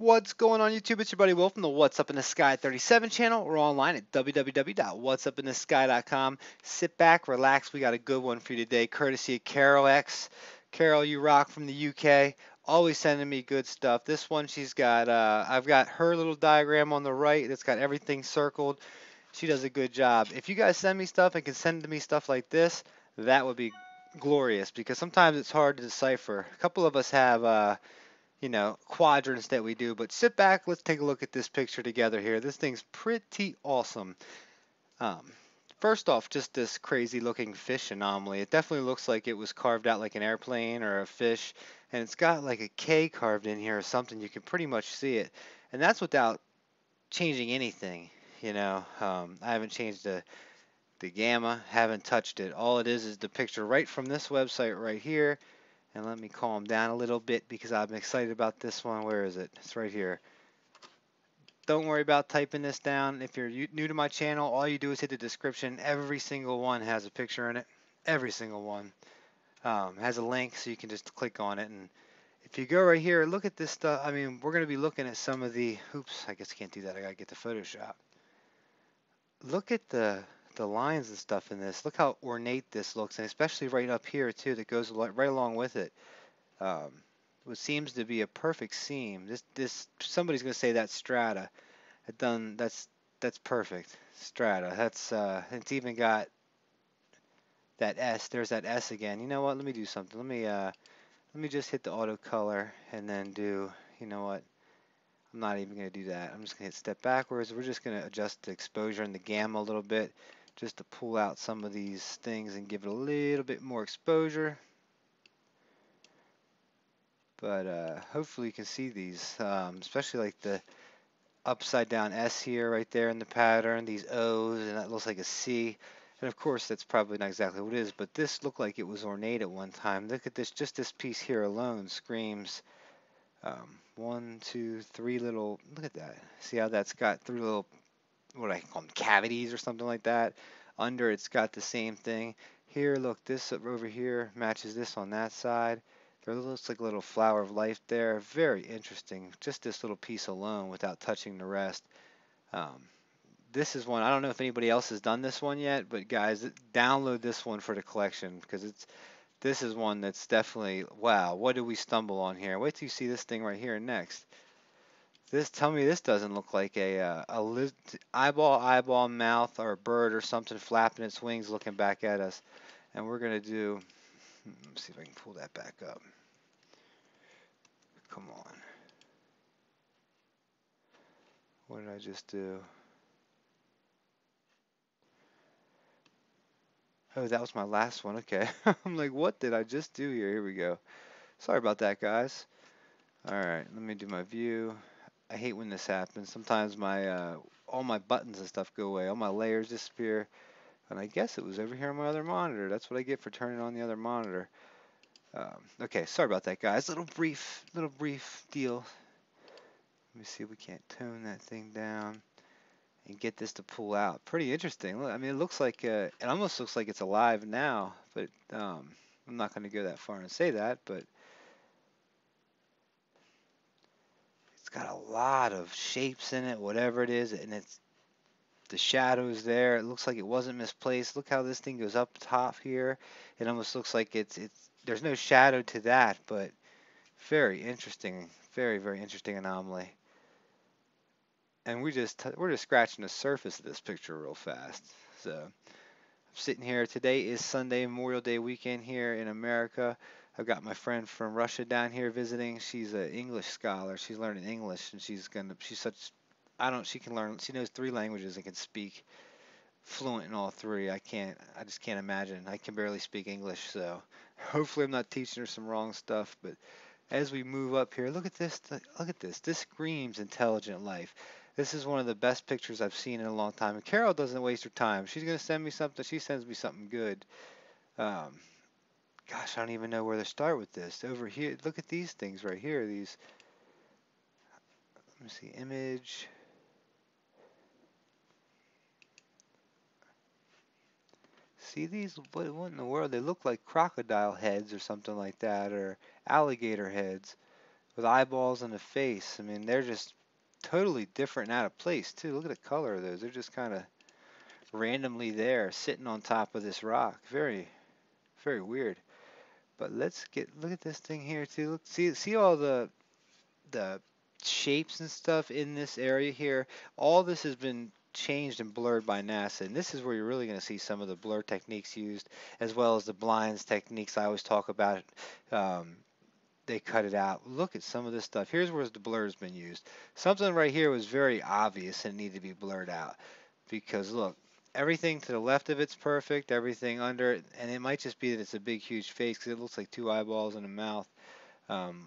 What's going on YouTube? It's your buddy Will from the What's Up in the Sky 37 channel. We're online at www.whatsuppinthesky.com. Sit back, relax. We got a good one for you today, courtesy of Carol X. Carol, you rock from the UK. Always sending me good stuff. This one, I've got her little diagram on the right. It's got everything circled. She does a good job. If you guys send me stuff and can send to me stuff like this, that would be glorious because sometimes it's hard to decipher. A couple of us have quadrants that we do. But sit back, let's take a look at this picture together here. This thing's pretty awesome. Um, First off, just this crazy looking fish anomaly. It definitely looks like it was carved out like an airplane or a fish, and it's got like a K carved in here or something. You can pretty much see it, and that's without changing anything. I haven't changed the gamma, haven't touched it. All it is the picture right from this website right here. And let me calm down a little bit because I'm excited about this one. Where is it? It's right here. Don't worry about typing this down. If you're new to my channel, all you do is hit the description. Every single one has a picture in it. Every single one has a link, so you can just click on it. And if you go right here, look at this stuff. I mean, we're going to be looking at some of the. Oops, I guess I can't do that. I got to get to Photoshop. Look at the lines and stuff in this. Look how ornate this looks, and especially right up here too. That goes right along with it. Um, what seems to be a perfect seam. This somebody's gonna say that's strata. That's perfect. Strata. It's even got that S. There's that S again. You know what? Let me do something. Let me just hit the auto color and then do. You know what? I'm not even gonna do that. I'm just gonna hit step backwards. We're just gonna adjust the exposure and the gamma a little bit, just to pull out some of these things and give it a little bit more exposure. But hopefully you can see these, especially like the upside down S here right there in the pattern, these O's, and that looks like a C. And of course that's probably not exactly what it is, but this looked like it was ornate at one time. Look at this, just this piece here alone screams one, two, three little, look at that. See how that's got three little, what do I call them, cavities or something like that. Under it's got the same thing. Here, look, this over here matches this on that side. There looks like a little flower of life there. Very interesting. Just this little piece alone without touching the rest. Um, this is one, I don't know if anybody else has done this one yet, but guys, download this one for the collection because this is one that's definitely, wow, what did we stumble on here? Wait till you see this thing right here next. Tell me this doesn't look like a eyeball mouth or a bird or something flapping its wings looking back at us. And we're going to do, let's see if I can pull that back up. Come on. What did I just do? Oh, that was my last one. Okay. I'm like, what did I just do here? Here we go. Sorry about that, guys. All right, let me do my view. I hate when this happens. Sometimes all my buttons and stuff go away. All my layers disappear. And I guess it was over here on my other monitor. That's what I get for turning on the other monitor. Okay, sorry about that, guys. Little brief deal. Let me see if we can't tone that thing down and get this to pull out. Pretty interesting. I mean, it looks like it almost looks like it's alive now, but I'm not going to go that far and say that. But it's got a lot of shapes in it, whatever it is, and the shadows there. It looks like it wasn't misplaced. Look how this thing goes up top here. It almost looks like there's no shadow to that, but very interesting, very interesting anomaly. And we're just scratching the surface of this picture real fast. So I'm sitting here. Today is Sunday, Memorial Day weekend here in America. I've got my friend from Russia down here visiting. She's an English scholar. She's learning English, and she can learn. She knows 3 languages and can speak fluent in all 3. I just can't imagine. I can barely speak English, so hopefully I'm not teaching her some wrong stuff. But as we move up here, look at this. Look at this. This screams intelligent life. This is one of the best pictures I've seen in a long time. And Carol doesn't waste her time. She's going to send me something. She sends me something good. Gosh, I don't even know where to start with this. Over here, look at these things right here. Let me see, image. See these? What in the world? They look like crocodile heads or something like that, or alligator heads. with eyeballs and a face. I mean, they're just totally different and out of place too. Look at the color of those. They're just kind of randomly there, sitting on top of this rock. Very, very weird. But look at this thing here too. Look, see all the shapes and stuff in this area here. All this has been changed and blurred by NASA, and this is where you're really going to see some of the blur techniques used, as well as the blinds techniques I always talk about. Um, they cut it out. Look at some of this stuff. Here's where the blur's been used. Something right here was very obvious and needed to be blurred out because look, everything to the left of it's perfect, everything under it, and it might just be that it's a big huge face because it looks like two eyeballs and a mouth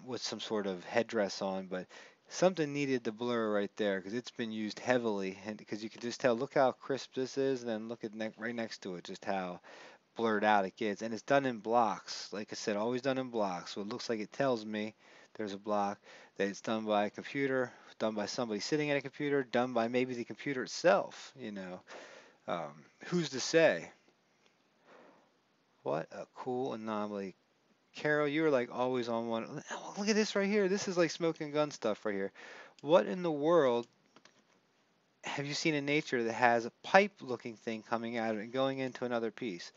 with some sort of headdress on, but something needed the blur right there because it's been used heavily, and because you can just tell, look how crisp this is, and then look at right next to it, just how blurred out it gets, and it's done in blocks. Like I said, always done in blocks. So it looks like it tells me there's a block that it's done by a computer, done by somebody sitting at a computer, done by maybe the computer itself. Who's to say? What a cool anomaly. Carol, you were like always on one. Oh, look at this right here. This is like smoking gun stuff right here. What in the world have you seen in nature that has a pipe looking thing coming out of it and going into another piece?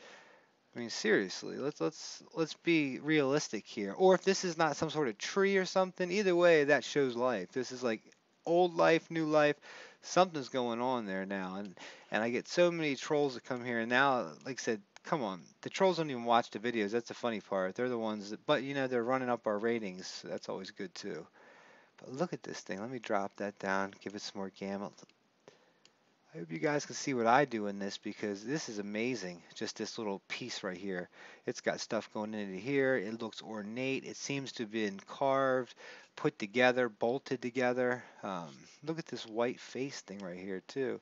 I mean, seriously, let's be realistic here. Or if this is not some sort of tree or something, either way, that shows life. This is like old life, new life. Something's going on there now, and I get so many trolls that come here, and now, like I said, come on, the trolls don't even watch the videos. That's the funny part. They're the ones that, but they're running up our ratings. That's always good too. But look at this thing. Let me drop that down, give it some more gamma. I hope you guys can see what I do in this because this is amazing. Just this little piece right here. It's got stuff going into here. It looks ornate. It seems to have been carved, put together, bolted together. Look at this white face thing right here too.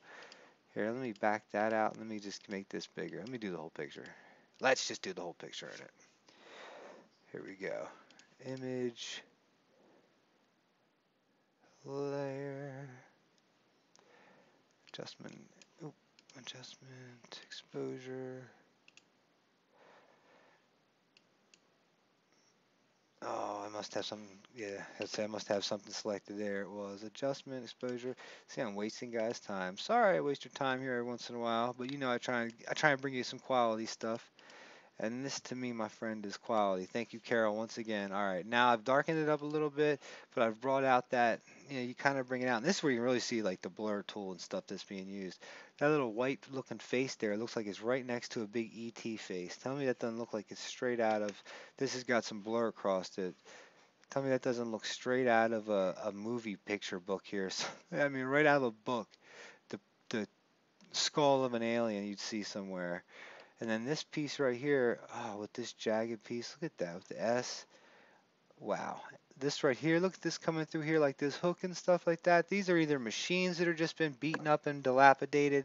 Here, let me back that out. Let me just make this bigger. Let me do the whole picture. Let's just do the whole picture in it. Here we go. Image, layer. Adjustment, adjustment, exposure. Oh, I must have some, yeah, I must have something selected there. It was adjustment, exposure. See, I'm wasting guys' time. Sorry I waste your time here every once in a while, but I try and bring you some quality stuff. And this to me, my friend, is quality. Thank you, Carol, once again. All right, now I've darkened it up a little bit, but I've brought out that, you kind of bring it out. And this is where you can really see like the blur tool and stuff that's being used. That little white looking face there looks like it's right next to a big ET face. Tell me that doesn't look like it's straight out of, this has got some blur across it. Tell me that doesn't look straight out of a movie picture book here. I mean, right out of a book. The skull of an alien you'd see somewhere. And then this piece right here, oh, with this jagged piece, look at that, with the S. Wow. This right here, look at this coming through here, like this hook and stuff like that. These are either machines that are just been beaten up and dilapidated.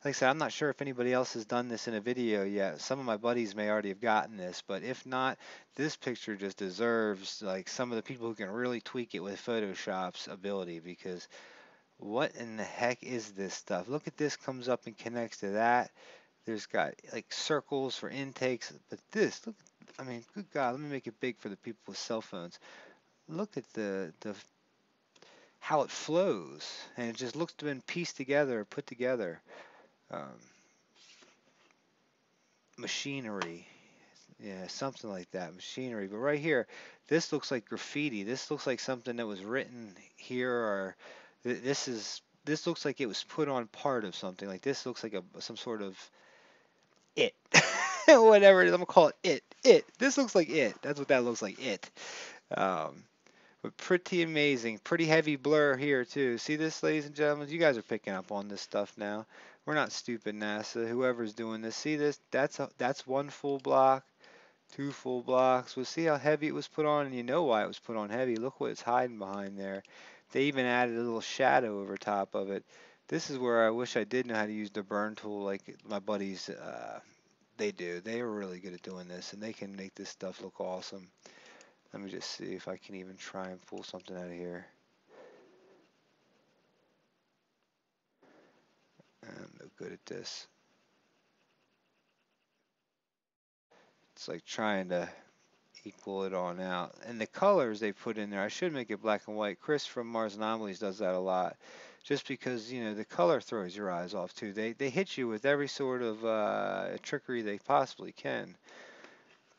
Like I said, I'm not sure if anybody else has done this in a video yet. Some of my buddies may already have gotten this, but if not, this picture just deserves like some of the people who can really tweak it with Photoshop's ability, because what in the heck is this stuff? Look at this, comes up and connects to that. There's got like circles for intakes, but this, look, I mean, good God, let me make it big for the people with cell phones. Look at the how it flows, and it just looks to have been pieced together, put together. Um, Machinery, yeah, something like that, machinery. But right here, this looks like graffiti. This looks like something that was written here, or this looks like it was put on part of something. Like this looks like some sort of it. Whatever it is, I'm gonna call it it. It. This looks like it. That's what that looks like. It. Um, but pretty amazing. Pretty heavy blur here too. See this, ladies and gentlemen? You guys are picking up on this stuff now. We're not stupid, NASA. Whoever's doing this. See this? That's one full block, two full blocks. Well, see how heavy it was put on, and you know why it was put on heavy. Look what it's hiding behind there. They even added a little shadow over top of it. This is where I wish I did know how to use the burn tool like my buddies. They do. They are really good at doing this, and they can make this stuff look awesome. Let me just see if I can even try and pull something out of here. I'm no good at this. It's like trying to equal it on out. And the colors they put in there, I should make it black and white. Chris from Mars Anomalies does that a lot. Just because, the color throws your eyes off too. They hit you with every sort of trickery they possibly can.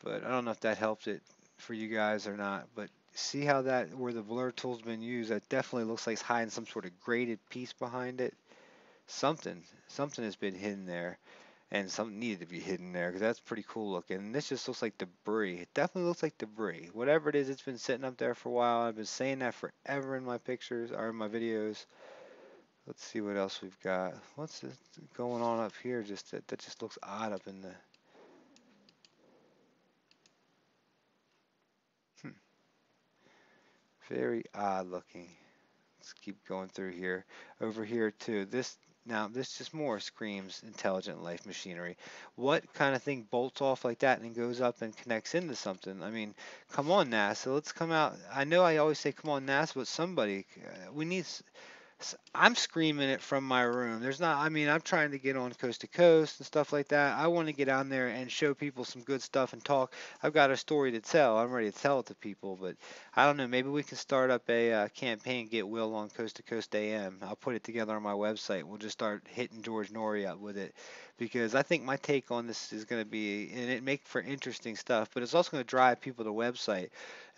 But I don't know if that helped it for you guys or not. But see how that, where the blur tool's been used, that definitely looks like it's hiding some sort of graded piece behind it. Something has been hidden there, and something needed to be hidden there because that's pretty cool looking. And this just looks like debris. It definitely looks like debris. Whatever it is, it's been sitting up there for a while. I've been saying that forever in my pictures or in my videos. Let's see what else we've got. What's this going on up here? Just that just looks odd up in the. Hmm, very odd looking. Let's keep going through here. Over here too. This just more screams intelligent life machinery. What kind of thing bolts off like that and goes up and connects into something? I mean, come on, NASA. Let's come out. I know I always say come on, NASA, but somebody, we need. I'm screaming it from my room. There's not, I mean, I'm trying to get on coast to coast and stuff like that. I want to get on there and show people some good stuff and talk. I've got a story to tell. I'm ready to tell it to people, but I don't know. Maybe we can start up a campaign, Get Will on Coast to Coast AM. I'll put it together on my website. We'll just start hitting George Norrie up with it because I think my take on this is going to be, and it make for interesting stuff, but it's also going to drive people to the website.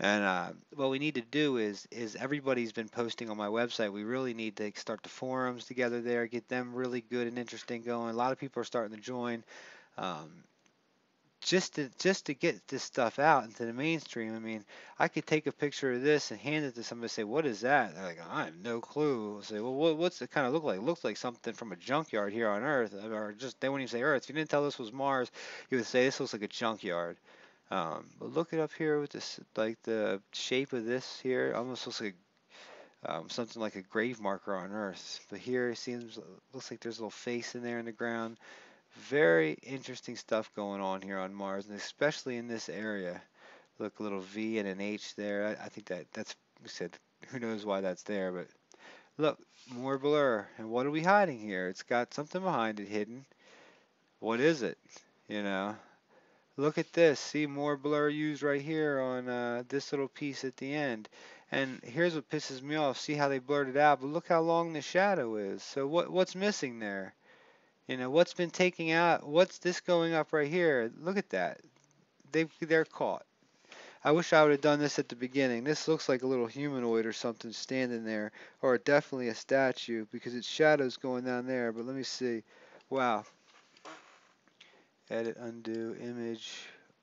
And what we need to do is everybody's been posting on my website. We really need to start the forums together there, get them really good and interesting going. A lot of people are starting to join. Um, just to get this stuff out into the mainstream. I mean, I could take a picture of this and hand it to somebody and say, "What is that?" They're like, "I have no clue." I'll say, "Well, what's it kind of look like?" It looks like something from a junkyard here on Earth, or just they wouldn't even say Earth. If you didn't tell this was Mars, you would say this looks like a junkyard. But look it up here with this, like the shape of this here, almost looks like something like a grave marker on Earth. But here it seems looks like there's a little face in there in the ground. Very interesting stuff going on here on Mars, and especially in this area. Look, a little V and an H there. I think that's we said. Who knows why that's there? But look, more blur. And what are we hiding here? It's got something behind it hidden. What is it? You know. Look at this. See more blur used right here on this little piece at the end. And here's what pisses me off. See how they blurred it out, but look how long the shadow is. So what's missing there? What's been taking out? What's this going up right here? Look at that. They're caught. I wish I would have done this at the beginning. This looks like a little humanoid or something standing there, or definitely a statue because its shadow's going down there. But let me see. Wow. Edit, undo, image,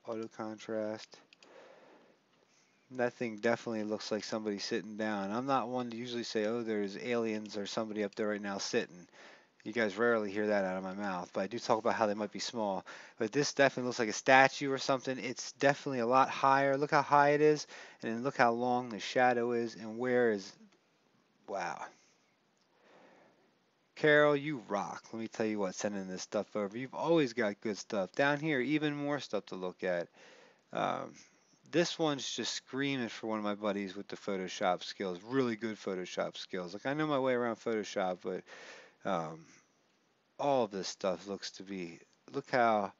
auto contrast. That thing definitely looks like somebody sitting down. I'm not one to usually say, oh, there's aliens or somebody up there right now sitting. You guys rarely hear that out of my mouth, but I do talk about how they might be small. But this definitely looks like a statue or something. It's definitely a lot higher. Look how high it is, and then look how long the shadow is, and where is. Wow. Carol, you rock. Let me tell you what, sending this stuff over. You've always got good stuff. Down here, even more stuff to look at. Um, this one's just screaming for one of my buddies with the Photoshop skills. Really good Photoshop skills. Like, I know my way around Photoshop, but um, all of this stuff looks to be. Look how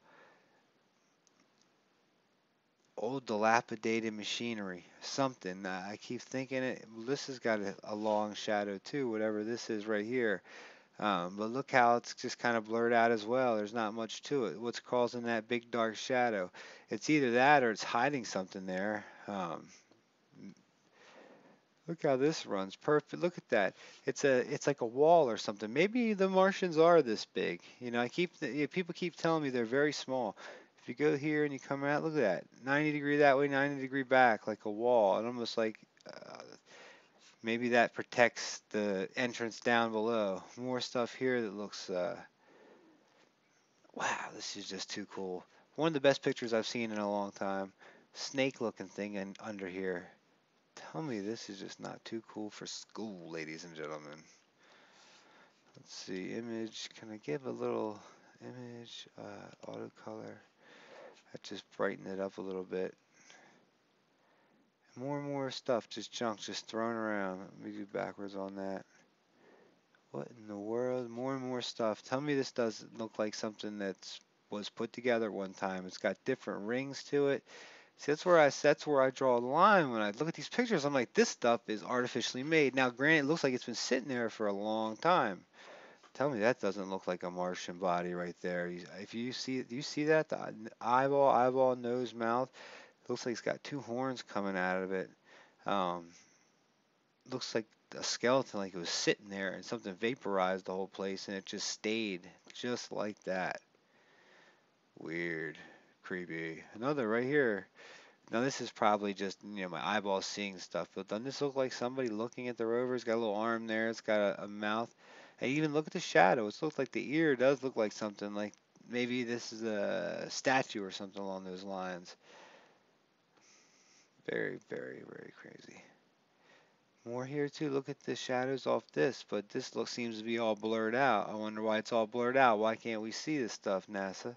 old, dilapidated machinery. Something. I keep thinking it. Well, this has got a long shadow too. Whatever this is right here. But look how it's just kind of blurred out as well. There's not much to it. What's causing that big dark shadow? It's either that or it's hiding something there. Look how this runs. Perfect. Look at that. It's like a wall or something. Maybe the Martians are this big. People keep telling me they're very small. If you go here and you come out, look at that. 90-degree that way, 90-degree back, like a wall. And almost like maybe that protects the entrance down below. More stuff here that looks wow, this is just too cool. One of the best pictures I've seen in a long time. Snake looking thing under here. Tell me this is just not too cool for school, ladies and gentlemen. Let's see, image. Can I give a little image, auto color? I just brighten it up a little bit. More and more stuff, just junk, just thrown around. Let me do backwards on that. What in the world? More and more stuff. Tell me this doesn't look like something that's was put together one time. It's got different rings to it. See, that's where I draw the line. When I look at these pictures, I'm like, this stuff is artificially made. Now, granted, it looks like it's been sitting there for a long time. Tell me that doesn't look like a Martian body right there. If you see, do you see that? The eyeball, nose, mouth. It looks like it's got two horns coming out of it. Um, looks like a skeleton, like it was sitting there and something vaporized the whole place and it just stayed just like that. Weird, creepy. Another right here. Now this is probably just my eyeballs seeing stuff, but doesn't this look like somebody looking at the rover? It's got a little arm there. It's got a mouth. And even look at the shadow. It looks like the ear does look like something like maybe this is a statue or something along those lines. Very, very, very crazy. More here too. Look at the shadows off this, but this look seems to be all blurred out. I wonder why it's all blurred out. Why can't we see this stuff, NASA?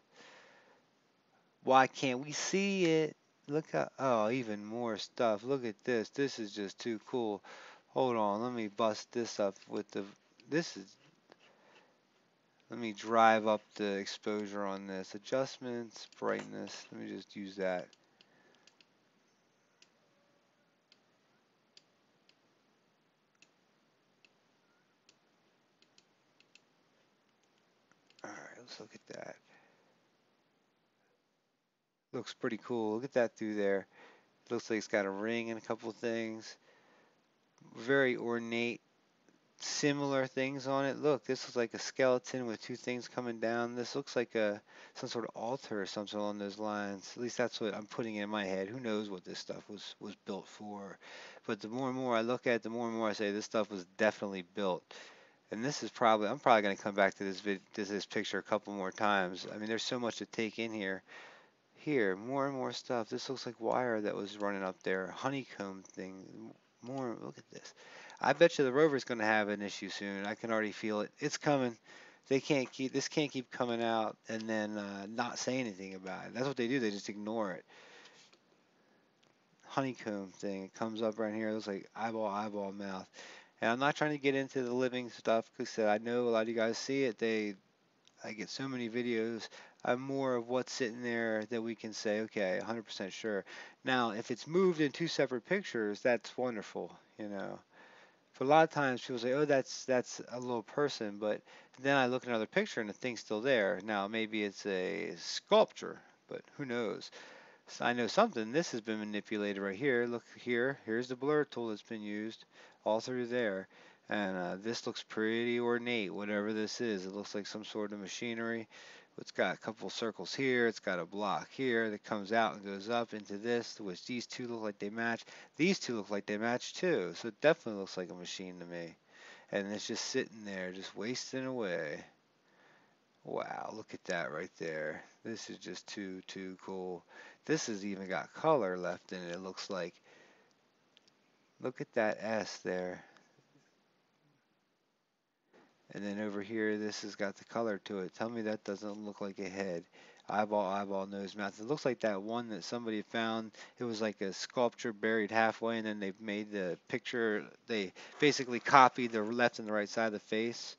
Why can't we see it? Look at, oh, even more stuff. Look at this. This is just too cool. Hold on, let me bust this up with the, this is, let me drive up the exposure on this. Adjustments, brightness. Let me just use that. All right, let's look at that. Looks pretty cool. Look at that through there. Looks like it's got a ring and a couple of things. Very ornate, similar things on it. Look, this looks like a skeleton with two things coming down. This looks like a some sort of altar or something along those lines. At least that's what I'm putting in my head. Who knows what this stuff was built for? But the more and more I look at it, the more and more I say this stuff was definitely built. And this is probably I'm probably going to come back to this picture a couple more times. I mean, there's so much to take in here. Here, more and more stuff. This looks like wire that was running up there. Honeycomb thing. More, look at this. I bet you the rover's going to have an issue soon. I can already feel it. It's coming. They can't keep this can't keep coming out and then not say anything about it. That's what they do. They just ignore it. Honeycomb thing. It comes up right here. It looks like eyeball, mouth. And I'm not trying to get into the living stuff because I know a lot of you guys see it. I get so many videos. I'm more of what's sitting there that we can say, okay, 100% sure. Now, if it's moved in two separate pictures, that's wonderful. For a lot of times people say, oh, that's a little person, but then I look at another picture and the thing's still there. Now, maybe it's a sculpture, but who knows? So I know something. This has been manipulated right here. Look here. Here's the blur tool that's been used all through there. And this looks pretty ornate, whatever this is. It looks like some sort of machinery. It's got a couple circles here. It's got a block here that comes out and goes up into this, which these two look like they match. These two look like they match too. So it definitely looks like a machine to me. And it's just sitting there, just wasting away. Wow, look at that right there. This is just too cool. This has even got color left in it, it looks like. Look at that S there. And then over here, this has got the color to it. Tell me that doesn't look like a head. Eyeball, nose, mouth. It looks like that one that somebody found. It was like a sculpture buried halfway, and then they made the picture. They basically copied the left and the right side of the face,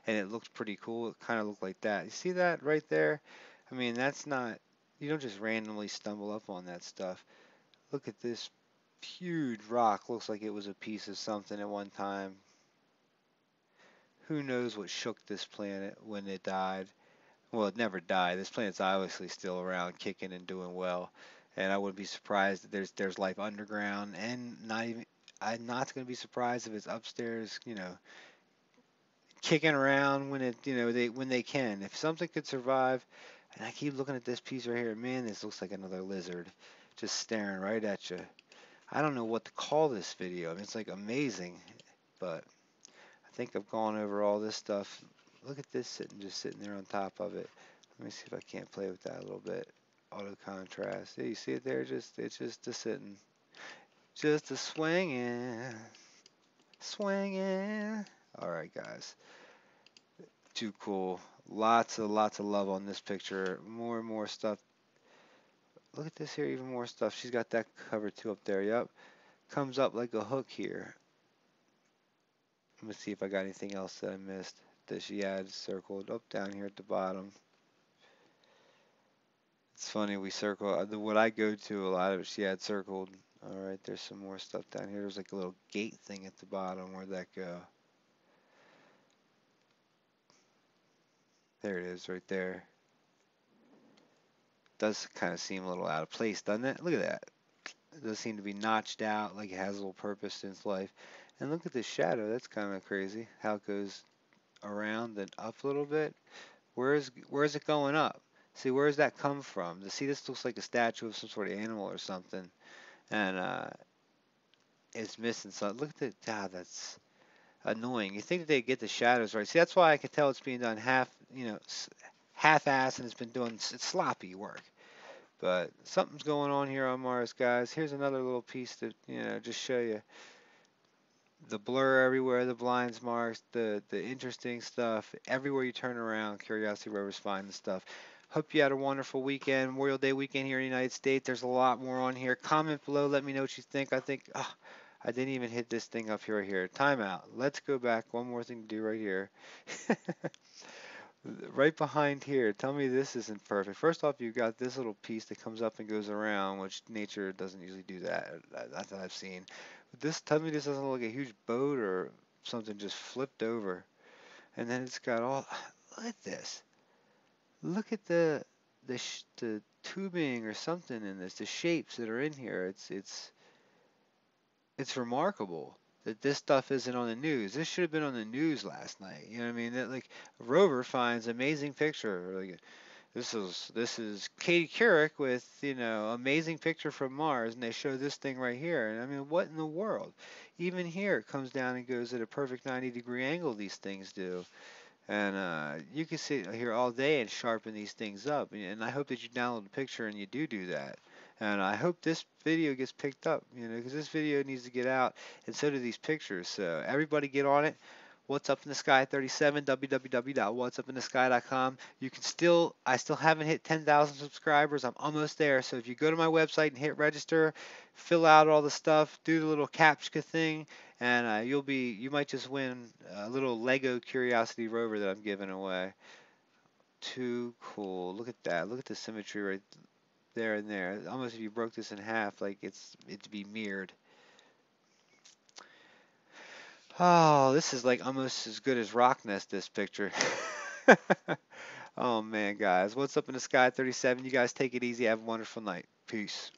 and it looked pretty cool. It kind of looked like that. You see that right there? I mean, that's not, you don't just randomly stumble up on that stuff. Look at this huge rock. Looks like it was a piece of something at one time. Who knows what shook this planet when it died? Well, it never died. This planet's obviously still around, kicking and doing well. And I wouldn't be surprised that there's life underground, and not even I'm not going to be surprised if it's upstairs, kicking around when they can. If something could survive, and I keep looking at this piece right here, man, this looks like another lizard, just staring right at you. I don't know what to call this video. I mean, it's like amazing, but I think I've gone over all this stuff. Look at this just sitting there on top of it. Let me see if I can't play with that a little bit. Auto contrast. Yeah, you see it there? It's just a sitting, just a swinging. All right, guys. Too cool. Lots of love on this picture. More and more stuff. Look at this here, even more stuff. She's got that covered too up there. Yep. Comes up like a hook here. Let me see if I got anything else that I missed that she had circled up down here at the bottom. It's funny, we circle what I go to, a lot of it she had circled. All right, there's some more stuff down here. There's like a little gate thing at the bottom. Where'd that go? There it is, right there. Does kind of seem a little out of place, doesn't it? Look at that. It does seem to be notched out, like it has a little purpose in its life. And look at the shadow. That's kind of crazy. How it goes around and up a little bit. Where's it going up? See, where does that come from? See, this looks like a statue of some sort of animal or something, and it's missing something. Look at the, that's annoying. You think that they get the shadows right? See, that's why I can tell it's being done half-ass, and it's been doing it's sloppy work. But something's going on here on Mars, guys. Here's another little piece to just show you the blur everywhere, the blinds marks, the interesting stuff. Everywhere you turn around, Curiosity Rover's finding stuff. Hope you had a wonderful weekend, Memorial Day weekend here in the United States. There's a lot more on here. Comment below. Let me know what you think. I think, I didn't even hit this thing up here. Timeout. Let's go back. One more thing to do right here. Right behind here. Tell me this isn't perfect. First off, you've got this little piece that comes up and goes around, which nature doesn't usually do that. That's what I've seen. Tell me this doesn't look like a huge boat or something just flipped over. And then it's got all, look at this. Look at the tubing or something in this, the shapes that are in here. It's remarkable that this stuff isn't on the news. This should have been on the news last night. You know what I mean? That, like, Rover finds amazing picture. Like, this is Katie Couric with amazing picture from Mars, and they show this thing right here. And I mean, what in the world? Even here, it comes down and goes at a perfect 90-degree angle. These things do. And you can sit here all day and sharpen these things up. And I hope that you download the picture and you do that. And I hope this video gets picked up, because this video needs to get out, and so do these pictures. So everybody get on it. What's Up in the Sky 37, www.whatsupinthesky.com. I still haven't hit 10,000 subscribers. I'm almost there. So if you go to my website and hit register, fill out all the stuff, do the little CAPTCHA thing, and you might just win a little Lego Curiosity Rover that I'm giving away. Too cool. Look at that. Look at the symmetry right there and there. Almost if you broke this in half, like it'd be mirrored. Oh, this is like almost as good as Rock Nest, this picture. Oh man, guys. What's Up in the Sky 37? You guys take it easy. Have a wonderful night. Peace.